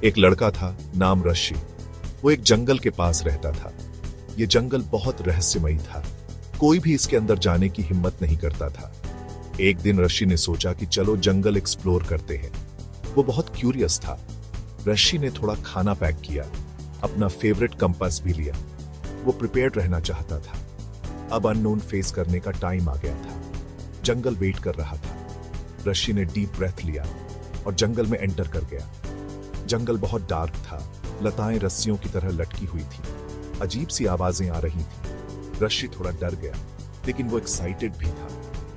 एक लड़का था, नाम रशी। वो एक जंगल के पास रहता था। ये जंगल बहुत रहस्यमयी था। कोई भी इसके अंदर जाने की हिम्मत नहीं करता था। एक दिन रशी ने सोचा कि चलो जंगल एक्सप्लोर करते हैं। वो बहुत क्यूरियस था। रशी ने थोड़ा खाना पैक किया, अपना फेवरेट कंपास भी लिया। वो प्रिपेयर्ड रहना चाहता था। अब अननोन फेस करने का टाइम आ गया था। जंगल वेट कर रहा था। रशी ने डीप ब्रेथ लिया और जंगल में एंटर कर गया। जंगल बहुत डार्क था। लताएं रस्सियों की तरह लटकी हुई थी। अजीब सी आवाजें आ रही थी। रशी थोड़ा डर गया, लेकिन वो एक्साइटेड भी था।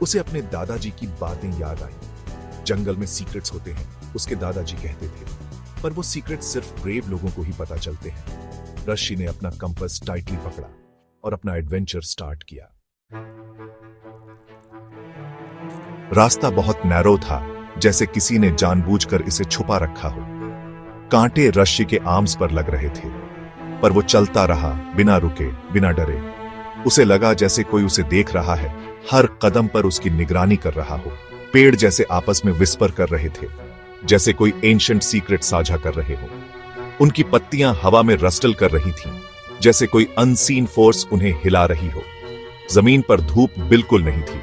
उसे अपने दादाजी की बातें याद आई। जंगल में सीक्रेट्स होते हैं, उसके दादाजी कहते थे, पर वो सीक्रेट सिर्फ ब्रेव लोगों को ही पता चलते हैं। रशी ने अपना कंपास टाइटली पकड़ा और अपना एडवेंचर स्टार्ट किया। रास्ता बहुत नैरो था, जैसे किसी ने जानबूझकर इसे छुपा रखा हो। कांटे रशी के आर्म्स पर लग रहे थे, पर वो चलता रहा, बिना रुके, बिना डरे। उसे लगा जैसे कोई उसे देख रहा है, हर कदम पर उसकी निगरानी कर रहा हो। पेड़ जैसे आपस में विस्पर कर रहे थे, जैसे कोई एंशिएंट सीक्रेट साझा कर रहे हो। उनकी पत्तियां हवा में रस्टल कर रही थीं, जैसे कोई अनसीन फोर्स उन्हें हिला रही हो। जमीन पर धूप बिल्कुल नहीं थी,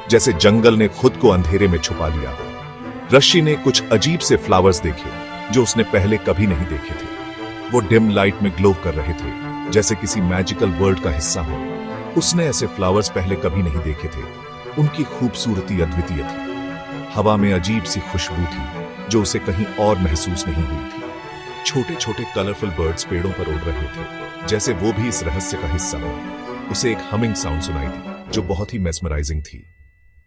जैसे जंगल ने खुद को अंधेरे में छुपा लिया हो। रशी ने कुछ अजीब से फ्लावर्स देखे, जो उसने पहले कभी नहीं देखे थे। वो डिम लाइट में ग्लो कर रहे थे, जैसे किसी मैजिकल वर्ल्ड का हिस्सा हो। उसने ऐसे फ्लावर्स पहले कभी नहीं देखे थे। उनकी खूबसूरती अद्वितीय थी। हवा में अजीब सी खुशबू थी, जो उसे कहीं और महसूस नहीं हुई थी। छोटे छोटे कलरफुल बर्ड्स पेड़ों पर उड़ रहे थे, जैसे वो भी इस रहस्य का हिस्सा हो। उसे एक हमिंग साउंड सुनाई दी, जो बहुत ही मेस्मराइजिंग थी,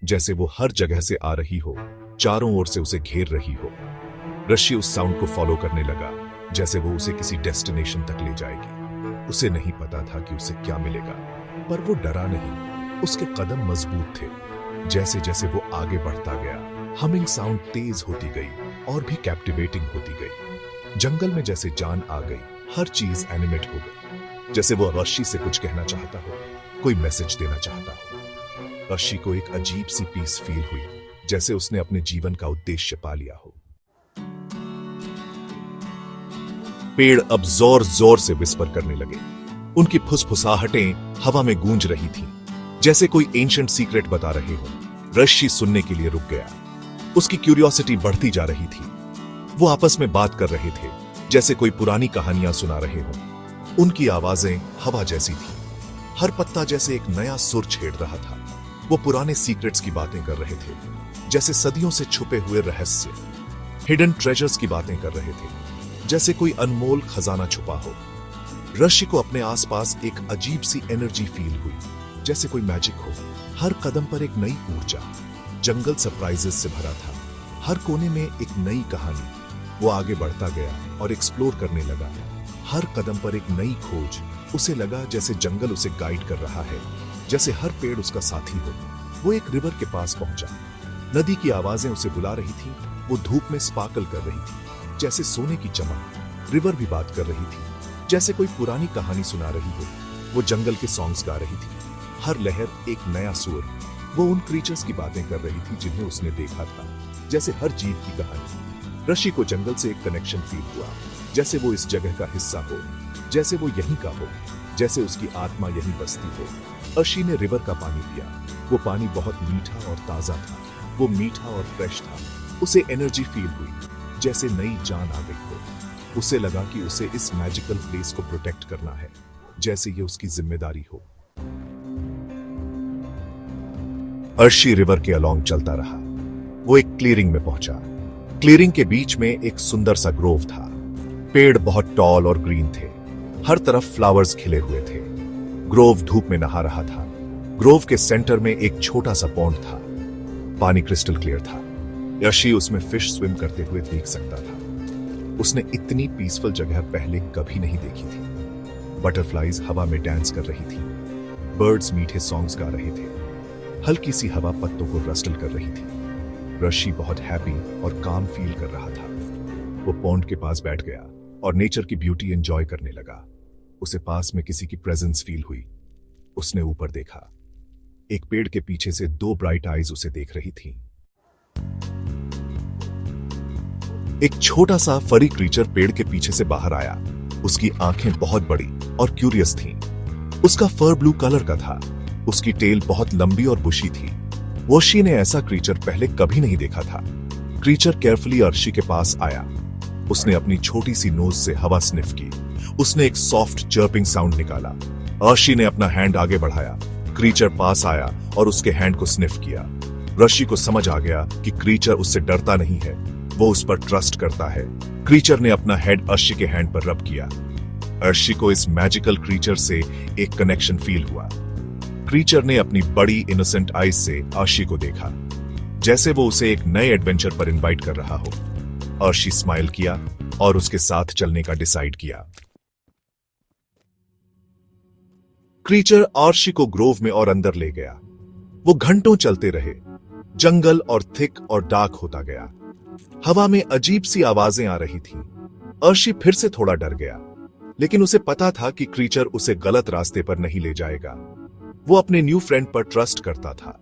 जैसे वो हर जगह से आ रही हो, चारों ओर से उसे घेर रही हो। रशी उस साउंड को फॉलो करने लगा, जैसे वो उसे किसी डेस्टिनेशन तक ले जाएगी। उसे नहीं पता था कि उसे क्या मिलेगा, पर वो डरा नहीं। उसके कदम मजबूत थे। जैसे जैसे वो आगे बढ़ता गया, हमिंग साउंड तेज होती गई और भी कैप्टिवेटिंग होती गई। जंगल में जैसे जान आ गई, हर चीज एनिमेट हो गई, जैसे वो रशी से कुछ कहना चाहता हो, कोई मैसेज देना चाहता हो। रशी को एक अजीब सी पीस फील हुई, जैसे उसने अपने जीवन का उद्देश्य पा लिया हो। पेड़ अब जोर जोर से विस्पर करने लगे। उनकी फुसफुसाहटें हवा में गूंज रही थीं, जैसे कोई एंशिएंट सीक्रेट बता रहे हो। रशी सुनने के लिए रुक गया। उसकी क्यूरियोसिटी बढ़ती जा रही थी। वो आपस में बात कर रहे थे, जैसे कोई पुरानी कहानियां सुना रहे हो। उनकी आवाजें हवा जैसी थी। हर पत्ता जैसे एक नया सुर छेड़ रहा था। वो पुराने सीक्रेट्स की बातें कर रहे थे, जैसे सदियों से छुपे हुए रहस्य, हिडन ट्रेजर्स की बातें कर रहे थे, जैसे कोई अनमोल खजाना छुपा हो। रशी को अपने आसपास एक अजीब सी एनर्जी फील हुई, जैसे कोई मैजिक हो। हर कदम पर एक नई ऊर्जा। जंगल सरप्राइजेस से भरा था, हर कोने में एक नई कहानी। वो आगे बढ़ता गया और एक्सप्लोर करने लगा, हर कदम पर एक नई खोज। उसे लगा जैसे जंगल उसे गाइड कर रहा है, जैसे हर पेड़ उसका साथी हो। वो एक रिवर के पास पहुंचा। नदी की आवाजें उसे बुला रही थी। वो धूप में स्पार्कल कर रही थी, जैसे सोने की चमक। रिवर भी बात कर रही थी, जैसे कोई पुरानी कहानी सुना रही हो। वो जंगल के सॉन्ग्स गा रही थी, हर लहर एक नया सुर। वो उन क्रीचर्स की बातें कर रही थी जिन्हें उसने देखा था, जैसे हर जीव की कहानी। रशी को जंगल से एक कनेक्शन फील हुआ, जैसे वो इस जगह का हिस्सा हो, जैसे वो यहीं का हो, जैसे उसकी आत्मा यहीं बसती हो। रशी ने रिवर का पानी पिया। वो पानी बहुत मीठा और ताजा था। वो मीठा और फ्रेश था। उसे एनर्जी फील हुई, जैसे नई जान आ गई हो। उसे लगा कि उसे इस मैजिकल प्लेस को प्रोटेक्ट करना है, जैसे ये उसकी जिम्मेदारी हो। अर्शी रिवर के अलोंग चलता रहा। वो एक क्लियरिंग में पहुंचा। क्लियरिंग के बीच में एक सुंदर सा ग्रोव था। पेड़ बहुत टॉल और ग्रीन थे। हर तरफ फ्लावर्स खिले हुए थे। ग्रोव धूप में नहा रहा था। ग्रोव के सेंटर में एक छोटा सा पॉन्ड था। पानी क्रिस्टल क्लियर था। अर्शी उसमें फिश स्विम करते हुए देख सकता था। उसने इतनी पीसफुल जगह पहले कभी नहीं देखी थी। बटरफ्लाइज हवा में डांस कर रही थी। बर्ड्स मीठे सॉन्ग्स गा रहे थे। हल्की सी हवा पत्तों को रस्टल कर रही थी। रशी बहुत हैप्पी और काम फील कर रहा था। वो पॉन्ड के पास बैठ गया और नेचर की ब्यूटी एंजॉय करने लगा। उसे पास में किसी की प्रेजेंस फील हुई। उसने ऊपर देखा। एक पेड़ के पीछे से दो ब्राइट आईज उसे देख रही थीं। एक छोटा सा फरी क्रीचर पेड़ के पीछे से बाहर आया। उसकी आंखें बहुत बड़ी और क्यूरियस थीं। उसका फर ब्लू कलर का था। उसकी टेल बहुत लंबी और बुशी थी। अर्शी ने ऐसा क्रीचर पहले कभी नहीं देखा था। क्रीचर केयरफुली अर्शी के पास आया। उसने अपनी छोटी सी नोज से हवा स्निफ की। उसने एक सॉफ्ट चर्पिंग साउंड निकाला। अर्शी ने अपना हैंड आगे बढ़ाया। क्रीचर पास आया और उसके हैंड को स्निफ किया। अर्शी को समझ आ गया कि क्रीचर उससे डरता नहीं है, वो उस पर ट्रस्ट करता है। क्रीचर ने अपना हेड अर्शी के हैंड पर रब किया। अर्शी को इस मैजिकल क्रीचर से एक कनेक्शन फील हुआ। क्रीचर ने अपनी बड़ी इनोसेंट आईज से अर्शी को देखा, जैसे वो उसे एक नए एडवेंचर पर इनवाइट कर रहा हो। अर्शी स्माइल किया और उसके साथ चलने का डिसाइड किया। क्रीचर अर्शी को ग्रोव में और अंदर ले गया। वो घंटों चलते रहे। जंगल और थिक और डार्क होता गया। हवा में अजीब सी आवाजें आ रही थीं। अर्शी फिर से थोड़ा डर गया, लेकिन उसे पता था कि क्रीचर उसे गलत रास्ते पर नहीं ले जाएगा। वो अपने न्यू फ्रेंड पर ट्रस्ट करता था।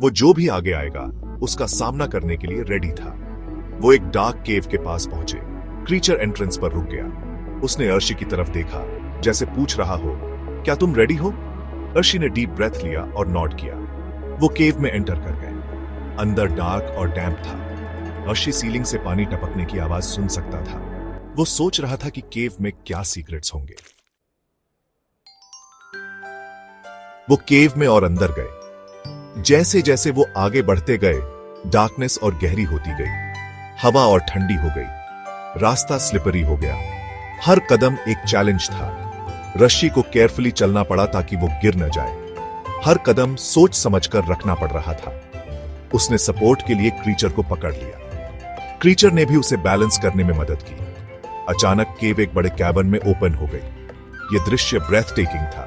वो जो भी आगे आएगा उसका सामना करने के लिए रेडी था। वो एक डार्क केव के पास पहुंचे। क्रीचर एंट्रेंस पर रुक गया। उसने अर्शी की तरफ देखा, जैसे पूछ रहा हो, क्या तुम रेडी हो? अर्शी ने डीप ब्रेथ लिया और नॉड किया। वो केव में एंटर कर गए। अंदर डार्क और डैम्प था। अर्शी सीलिंग से पानी टपकने की आवाज सुन सकता था। वो सोच रहा था कि केव में क्या सीक्रेट्स होंगे। वो केव में और अंदर गए। जैसे जैसे वो आगे बढ़ते गए, डार्कनेस और गहरी होती गई। हवा और ठंडी हो गई। रास्ता स्लिपरी हो गया। हर कदम एक चैलेंज था। रस्सी को केयरफुली चलना पड़ा ताकि वो गिर न जाए। हर कदम सोच समझकर रखना पड़ रहा था। उसने सपोर्ट के लिए क्रीचर को पकड़ लिया। क्रीचर ने भी उसे बैलेंस करने में मदद की। अचानक केव एक बड़े कैबिन में ओपन हो गई। यह दृश्य ब्रेथ टेकिंग था।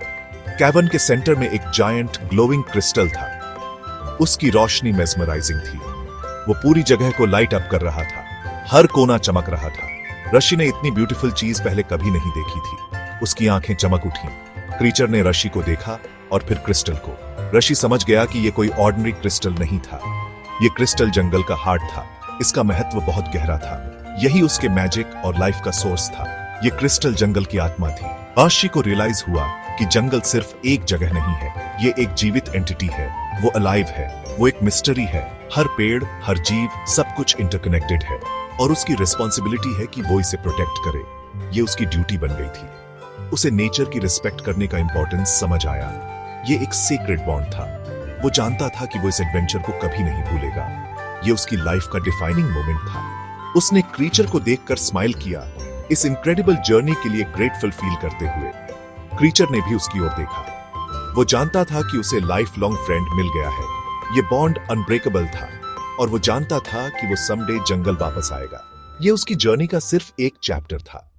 कैबिन के सेंटर में एक जायंट ग्लोइंग क्रिस्टल था। उसकी रोशनी मेस्मराइजिंग थी। वो पूरी जगह को लाइट अप कर रहा था। हर कोना चमक रहा था। रस्सी ने इतनी ब्यूटीफुल चीज पहले कभी नहीं देखी थी। उसकी आंखें चमक उठी। क्रीचर ने रस्सी को देखा और फिर क्रिस्टल को। रस्सी समझ गया कि यह कोई ऑर्डिनरी क्रिस्टल नहीं था। यह क्रिस्टल जंगल का हार्ट था। इसका महत्व बहुत गहरा था। यही उसके मैजिक और लाइफ का सोर्स था। यह क्रिस्टल जंगल की आत्मा थी। रस्सी को रियलाइज हुआ कि जंगल सिर्फ एक जगह नहीं है। ये एक जीवित एंटिटी है। वो अलाइव है। वो एक मिस्ट्री है। हर पेड़, हर जीव, सब कुछ इंटरकनेक्टेड है और उसकी रिस्पॉन्सिबिलिटी है कि वो इसे प्रोटेक्ट करे। ये उसकी ड्यूटी बन गई थी। उसे नेचर की रिस्पेक्ट करने का इंपॉर्टेंस समझ आया। ये एक सीक्रेट बॉन्ड था। वो जानता था कि वो इस एडवेंचर को कभी नहीं भूलेगा। ये उसकी लाइफ का डिफाइनिंग मोमेंट था। उसने क्रीचर को देखकर स्माइल किया, इस इनक्रेडिबल जर्नी के लिए ग्रेटफुल फील करते हुए। क्रीचर ने भी उसकी ओर देखा। वो जानता था कि उसे लाइफ लॉन्ग फ्रेंड मिल गया है। ये बॉन्ड अनब्रेकेबल था और वो जानता था कि वो समडे जंगल वापस आएगा। ये उसकी जर्नी का सिर्फ एक चैप्टर था।